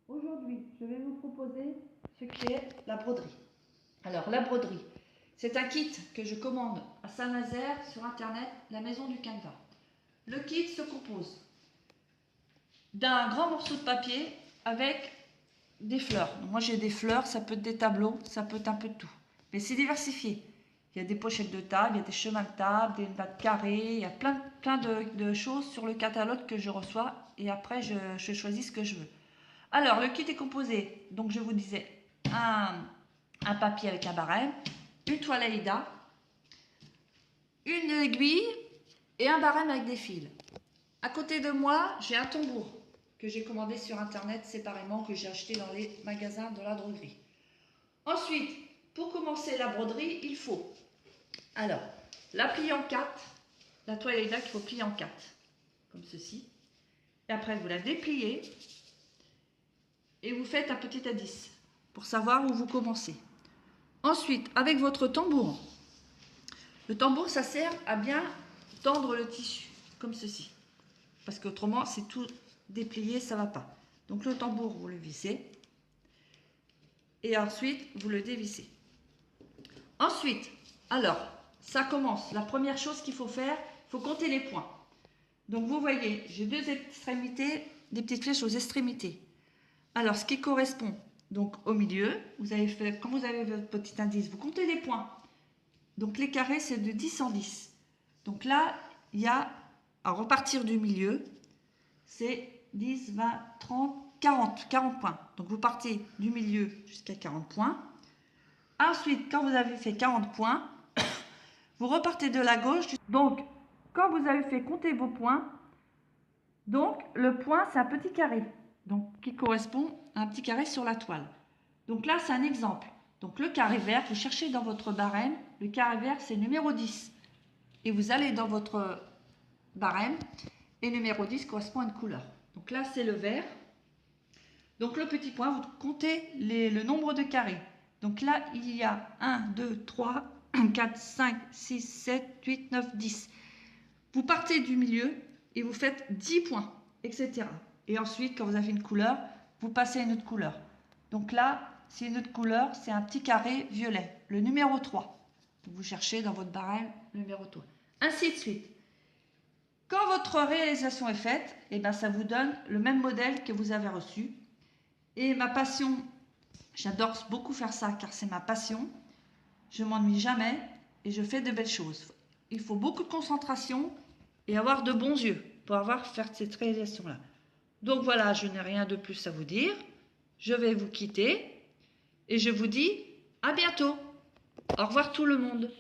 Aujourd'hui, je vais vous proposer ce qui est la broderie. Alors, la broderie, c'est un kit que je commande à Saint-Nazaire sur Internet, la maison du canevas. Le kit se compose d'un grand morceau de papier avec des fleurs. Donc, moi, j'ai des fleurs, ça peut être des tableaux, ça peut être un peu de tout. Mais c'est diversifié. Il y a des pochettes de table, il y a des chemins de table, des nattes carrées, il y a plein de choses sur le catalogue que je reçois et après, je choisis ce que je veux. Alors, le kit est composé, donc je vous disais, un papier avec un barème, une toile Aïda, une aiguille et un barème avec des fils. À côté de moi, j'ai un tambour que j'ai commandé sur Internet séparément, que j'ai acheté dans les magasins de la droguerie. Ensuite, pour commencer la broderie, il faut, alors, la plier en 4, la toile Aïda qu'il faut plier en 4, comme ceci. Et après, vous la dépliez et vous faites un petit indice pour savoir où vous commencez. Ensuite, avec votre tambour, le tambour, ça sert à bien tendre le tissu, comme ceci. Parce qu'autrement, c'est tout déplié, ça ne va pas. Donc le tambour, vous le vissez. Et ensuite, vous le dévissez. Ensuite, alors, ça commence. La première chose qu'il faut faire, il faut compter les points. Donc vous voyez, j'ai deux extrémités, des petites flèches aux extrémités. Alors, ce qui correspond donc au milieu, vous avez fait, quand vous avez votre petit indice, vous comptez les points. Donc les carrés, c'est de 10 en 10. Donc là, il y a, à repartir du milieu, c'est 10, 20, 30, 40 points. Donc vous partez du milieu jusqu'à 40 points. Ensuite, quand vous avez fait 40 points, vous repartez de la gauche. Donc, quand vous avez fait compter vos points, donc le point, c'est un petit carré, donc qui correspond à un petit carré sur la toile. Donc là, c'est un exemple. Donc le carré vert, vous cherchez dans votre barème, le carré vert, c'est numéro 10. Et vous allez dans votre barème, et numéro 10 correspond à une couleur. Donc là, c'est le vert. Donc le petit point, vous comptez le nombre de carrés. Donc là, il y a 1, 2, 3, 4, 5, 6, 7, 8, 9, 10. Vous partez du milieu et vous faites 10 points, etc. Et ensuite, quand vous avez une couleur, vous passez à une autre couleur. Donc là, c'est une autre couleur, c'est un petit carré violet, le numéro 3. Vous cherchez dans votre barème le numéro 3. Ainsi de suite. Quand votre réalisation est faite, eh ben, ça vous donne le même modèle que vous avez reçu. Et ma passion, j'adore beaucoup faire ça car c'est ma passion. Je ne m'ennuie jamais et je fais de belles choses. Il faut beaucoup de concentration et avoir de bons yeux pour faire cette réalisation-là. Donc voilà, je n'ai rien de plus à vous dire. Je vais vous quitter et je vous dis à bientôt. Au revoir tout le monde.